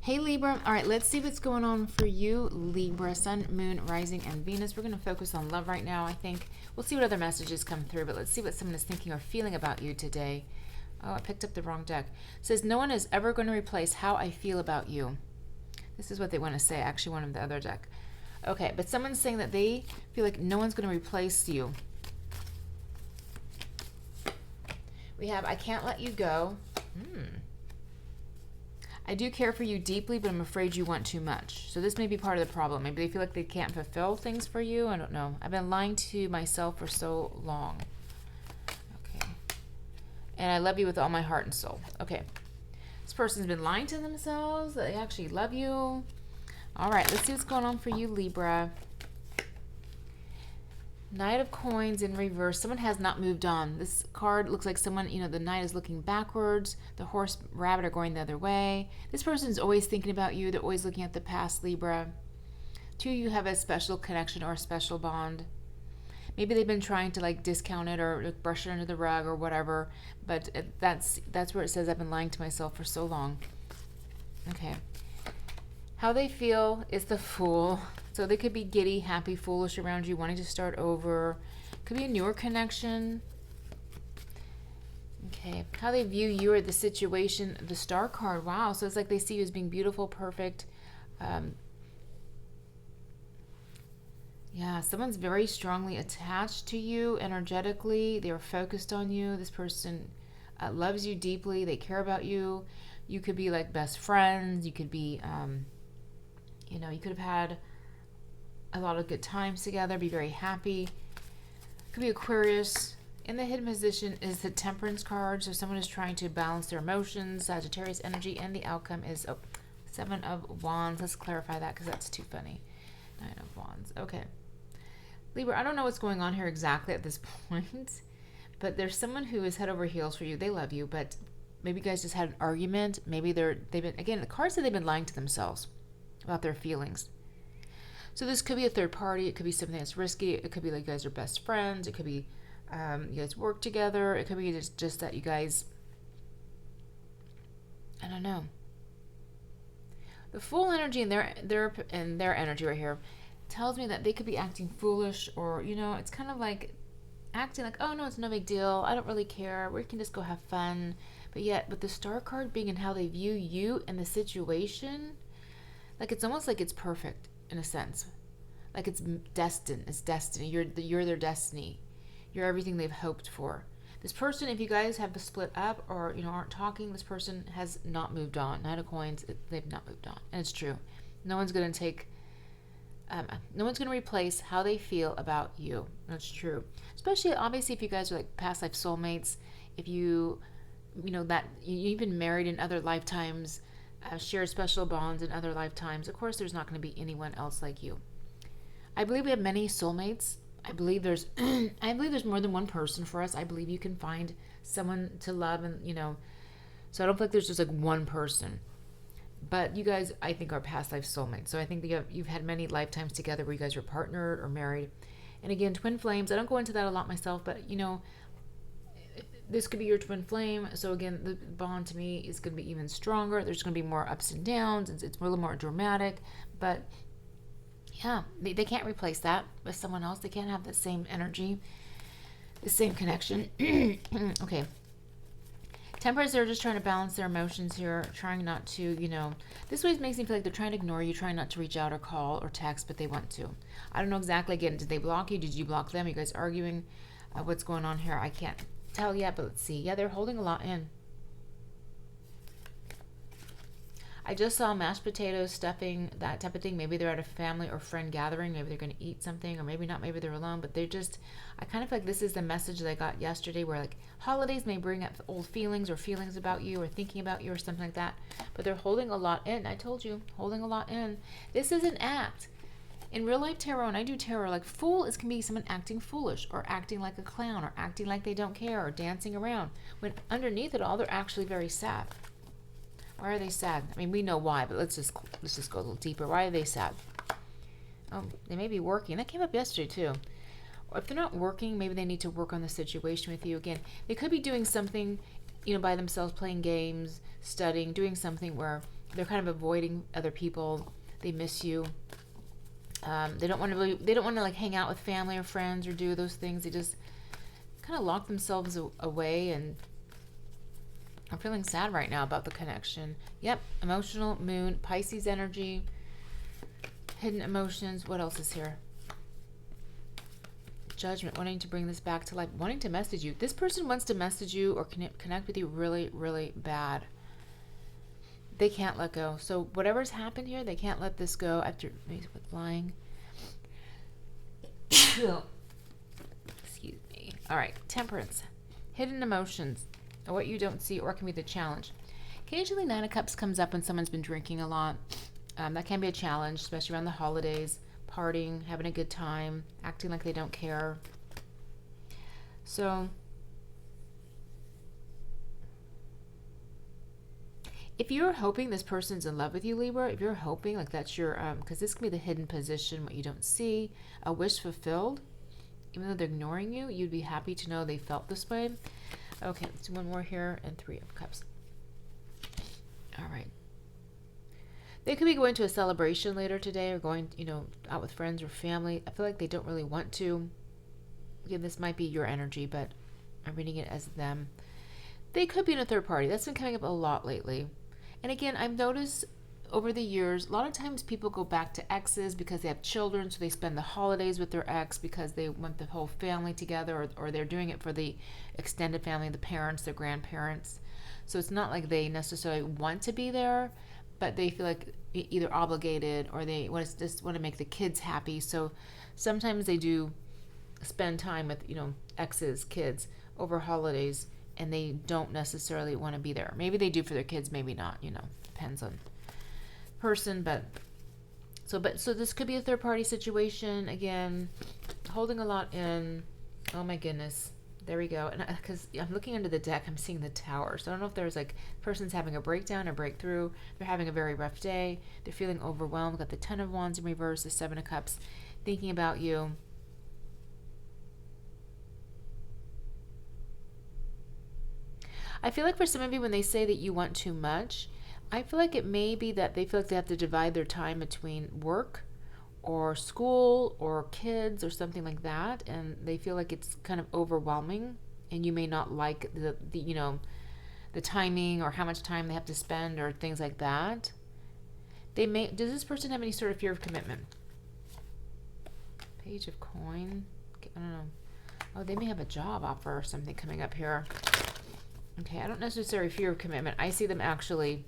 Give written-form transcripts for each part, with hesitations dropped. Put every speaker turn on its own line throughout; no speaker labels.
Hey Libra, all right, let's see what's going on for you, Libra, Sun, Moon, Rising, and Venus. We're going to focus on love right now, I think. We'll see what other messages come through, but let's see what someone is thinking or feeling about you today. Oh, I picked up the wrong deck. It says, no one is ever going to replace how I feel about you. This is what they want to say. I actually wanted the other deck. Okay, but someone's saying that they feel like no one's going to replace you. We have, I can't let you go. I do care for you deeply, but I'm afraid you want too much. So this may be part of the problem. Maybe they feel like they can't fulfill things for you. I don't know. I've been lying to myself for so long. Okay. And I love you with all my heart and soul. Okay. This person's been lying to themselves. They actually love you. All right. Let's see what's going on for you, Libra. Knight of Coins in reverse. Someone has not moved on. This card looks like someone, the knight is looking backwards. The horse, rabbit are going the other way. This person is always thinking about you. They're always looking at the past, Libra. Two of you have a special connection or a special bond. Maybe they've been trying to discount it or brush it under the rug or whatever. But that's where it says I've been lying to myself for so long. Okay. How they feel is the Fool. So they could be giddy, happy, foolish around you, wanting to start over. Could be a newer connection. Okay. How they view you or the situation, the Star card. Wow. So it's like they see you as being beautiful, perfect. Yeah, someone's very strongly attached to you energetically. They're focused on you. This person loves you deeply. They care about you. You could be like best friends. You could be, you could have had a lot of good times together, be very happy. Could be Aquarius. In the hidden position is the Temperance card. So someone is trying to balance their emotions, Sagittarius energy, and the outcome is Seven of Wands. Let's clarify that because that's too funny. Nine of Wands. Okay. Libra, I don't know what's going on here exactly at this point, but there's someone who is head over heels for you. They love you, but maybe you guys just had an argument. Maybe they've been, again, the cards say they've been lying to themselves about their feelings. So this could be a third party. It could be something that's risky. It could be like you guys are best friends. It could be you guys work together. It could be just that you guys, I don't know. The Fool energy and their energy right here tells me that they could be acting foolish, or it's kind of like acting like, oh no, it's no big deal. I don't really care. We can just go have fun. But yet, with the Star card being in how they view you and the situation, like it's almost like it's perfect. In a sense, like it's destined. It's destiny. You're their destiny. You're everything they've hoped for. This person, if you guys have split up or aren't talking, this person has not moved on. Knight of Coins, they've not moved on, and it's true. No one's gonna no one's gonna replace how they feel about you. That's true. Especially, obviously, if you guys are like past life soulmates. If you've been married in other lifetimes. Shared special bonds in other lifetimes. Of course, there's not going to be anyone else like you. I believe we have many soulmates. I believe there's more than one person for us. I believe you can find someone to love, and so I don't feel like there's just like one person. But you guys, I think, are past life soulmates. So I think that you've had many lifetimes together where you guys are partnered or married. And again, twin flames. I don't go into that a lot myself, but this could be your twin flame. So again, the bond to me is going to be even stronger. There's going to be more ups and downs. It's a little more dramatic. But yeah, they can't replace that with someone else. They can't have the same energy, the same connection. Okay. Temperance, they're just trying to balance their emotions here, trying not to, this way makes me feel like they're trying to ignore you, trying not to reach out or call or text, but they want to. I don't know exactly. Again, did they block you? Did you block them? Are you guys arguing? What's going on here? I can't tell yet, but let's see. Yeah, they're holding a lot in. I just saw mashed potatoes, stuffing, that type of thing. Maybe they're at a family or friend gathering. Maybe they're going to eat something, or maybe not. Maybe they're alone, but I kind of feel like this is the message that I got yesterday, where like holidays may bring up old feelings or feelings about you or thinking about you or something like that, but they're holding a lot in. I told you, holding a lot in. This is an act. In real life tarot, and I do tarot, like Fool can be someone acting foolish or acting like a clown or acting like they don't care or dancing around, when underneath it all, they're actually very sad. Why are they sad? I mean, we know why, but let's just go a little deeper. Why are they sad? Oh, they may be working. That came up yesterday too. Or if they're not working, maybe they need to work on the situation with you. Again, they could be doing something by themselves playing games, studying, doing something where they're kind of avoiding other people. They miss you. They don't want to like hang out with family or friends or do those things. They just kind of lock themselves away, and I'm feeling sad right now about the connection. Yep, emotional moon, Pisces energy, hidden emotions. What else is here? Judgment, wanting to bring this back to life, wanting to message you. This person wants to message you or connect with you really, really bad. They can't let go. So whatever's happened here, they can't let this go after with lying. Excuse me. All right, Temperance, hidden emotions, or what you don't see, or can be the challenge. Occasionally, Nine of Cups comes up when someone's been drinking a lot. That can be a challenge, especially around the holidays. Partying, having a good time, acting like they don't care. So if you're hoping this person's in love with you, Libra, if you're hoping like that's your, because this can be the hidden position, what you don't see, a wish fulfilled, even though they're ignoring you, you'd be happy to know they felt this way. Okay, let's do one more here, and Three of Cups. All right. They could be going to a celebration later today, or going, out with friends or family. I feel like they don't really want to. Again, this might be your energy, but I'm reading it as them. They could be in a third party. That's been coming up a lot lately. And again, I've noticed over the years, a lot of times people go back to exes because they have children, so they spend the holidays with their ex because they want the whole family together, or they're doing it for the extended family, the parents, their grandparents. So it's not like they necessarily want to be there, but they feel like either obligated, or they just want to make the kids happy. So sometimes they do spend time with, exes, kids over holidays, and they don't necessarily want to be there. Maybe they do for their kids, maybe not, depends on person. But so this could be a third party situation. Again, holding a lot in. Oh my goodness. There we go. And because I'm looking under the deck, I'm seeing the Tower. So I don't know if there's like person's having a breakdown or breakthrough. They're having a very rough day. They're feeling overwhelmed. Got the Ten of Wands in reverse, the Seven of Cups, thinking about you. I feel like for some of you, when they say that you want too much, I feel like it may be that they feel like they have to divide their time between work or school or kids or something like that, and they feel like it's kind of overwhelming, and you may not like the timing or how much time they have to spend or things like that. Does this person have any sort of fear of commitment? Page of Coin. I don't know. Oh, they may have a job offer or something coming up here. Okay, I don't necessarily fear of commitment. I see them actually.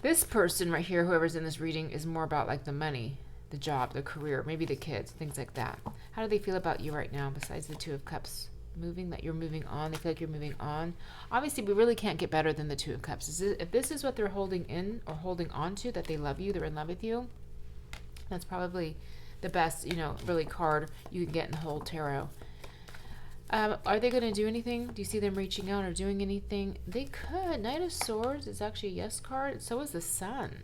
This person right here, whoever's in this reading, is more about like the money, the job, the career, maybe the kids, things like that. How do they feel about you right now, besides the Two of Cups? That you're moving on. They feel like you're moving on. Obviously, we really can't get better than the Two of Cups. If this is what they're holding in or holding on to, that they love you, they're in love with you, that's probably the best, really card you can get in the whole tarot. Are they going to do anything? Do you see them reaching out or doing anything? They could. Knight of Swords is actually a yes card. So is the Sun.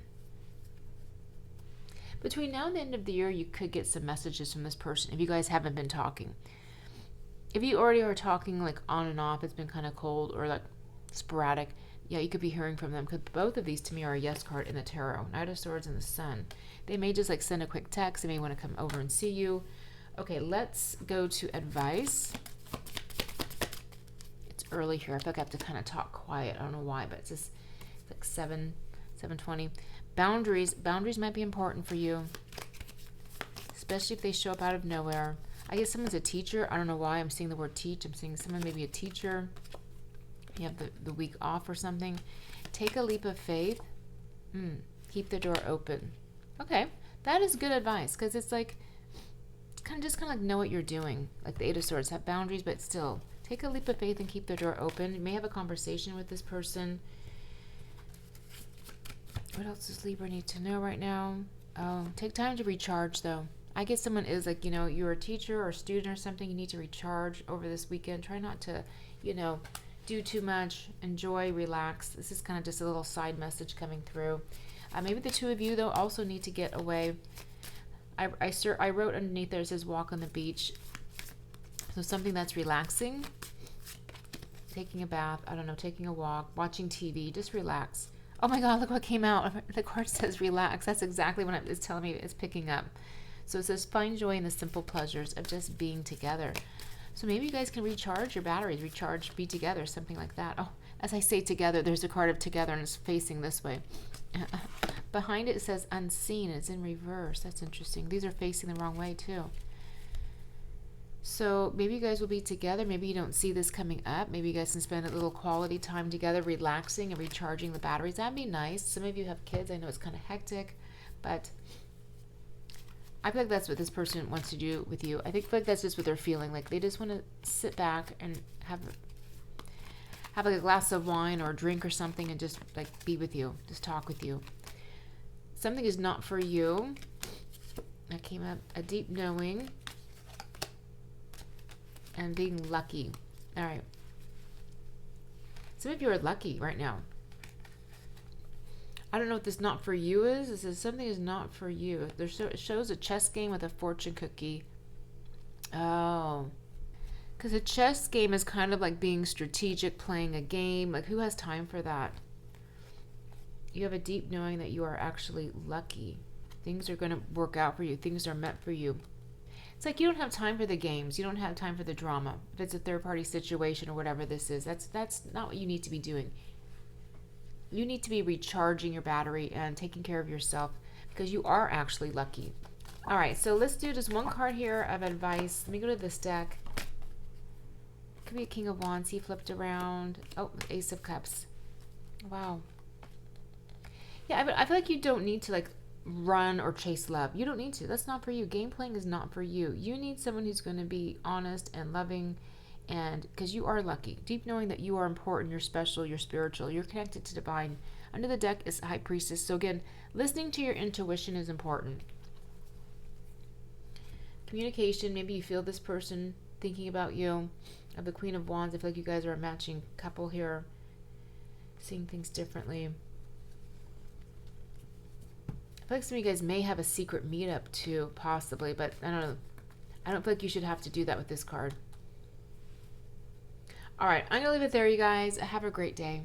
Between now and the end of the year, you could get some messages from this person if you guys haven't been talking. If you already are talking like on and off, it's been kind of cold or like sporadic, yeah, you could be hearing from them, because both of these to me are a yes card in the tarot. Knight of Swords and the Sun. They may just like send a quick text. They may want to come over and see you. Okay, let's go to advice. It's early here. I feel like I have to kind of talk quiet. I don't know why, but it's like 7:20. Boundaries might be important for you, especially if they show up out of nowhere. I guess someone's a teacher. I don't know why I'm seeing the word teach. I'm seeing someone maybe a teacher. You have the week off or something. Take a leap of faith. Keep the door open. Okay, that is good advice, because it's like kind of like know what you're doing. Like the Eight of Swords, have boundaries, but still take a leap of faith and keep the door open. You may have a conversation with this person. What else does Libra need to know right now? Oh, take time to recharge though. I guess someone is like, you're a teacher or a student or something. You need to recharge over this weekend. Try not to, do too much. Enjoy, relax. This is kind of just a little side message coming through. Maybe the two of you, though, also need to get away. I wrote underneath there, it says walk on the beach. So something that's relaxing. taking a bath, I don't know, taking a walk, watching TV, just relax. Oh my God, look what came out. The card says relax. That's exactly what it's telling me it's picking up. So it says find joy in the simple pleasures of just being together. So maybe you guys can recharge your batteries, recharge, be together, something like that. Oh, as I say together, there's a card of together and it's facing this way. Behind it, it says unseen. It's in reverse. That's interesting. These are facing the wrong way too. So maybe you guys will be together. Maybe you don't see this coming up. Maybe you guys can spend a little quality time together, relaxing and recharging the batteries. That'd be nice. Some of you have kids. I know it's kind of hectic, but I feel like that's what this person wants to do with you. I feel like that's just what they're feeling. Like they just want to sit back and have like a glass of wine or a drink or something and just like be with you, just talk with you. Something is not for you. That came up, a deep knowing and being lucky. All right. Some of you are lucky right now. I don't know what this not for you is. It says something is not for you. It shows a chess game with a fortune cookie. Oh. Because a chess game is kind of like being strategic, playing a game. Like, who has time for that? You have a deep knowing that you are actually lucky. Things are going to work out for you. Things are meant for you. It's like you don't have time for the games. You don't have time for the drama. If it's a third-party situation or whatever this is, that's not what you need to be doing. You need to be recharging your battery and taking care of yourself because you are actually lucky. All right, so let's do just one card here of advice. Let me go to this deck. Could be a King of Wands. He flipped around. Oh, Ace of Cups. Wow. Yeah, I feel like you don't need to like run or chase love. You don't need to. That's not for you. Game playing is not for you. You need someone who's going to be honest and loving, and because you are lucky. Deep knowing that you are important, you're special, you're spiritual, you're connected to divine. Under the deck is High Priestess. So again, listening to your intuition is important. Communication. Maybe you feel this person thinking about you. Of the Queen of Wands, I feel like you guys are a matching couple here, seeing things differently. I feel like some of you guys may have a secret meetup too, possibly, but I don't know. I don't feel like you should have to do that with this card. All right, I'm going to leave it there, you guys. Have a great day.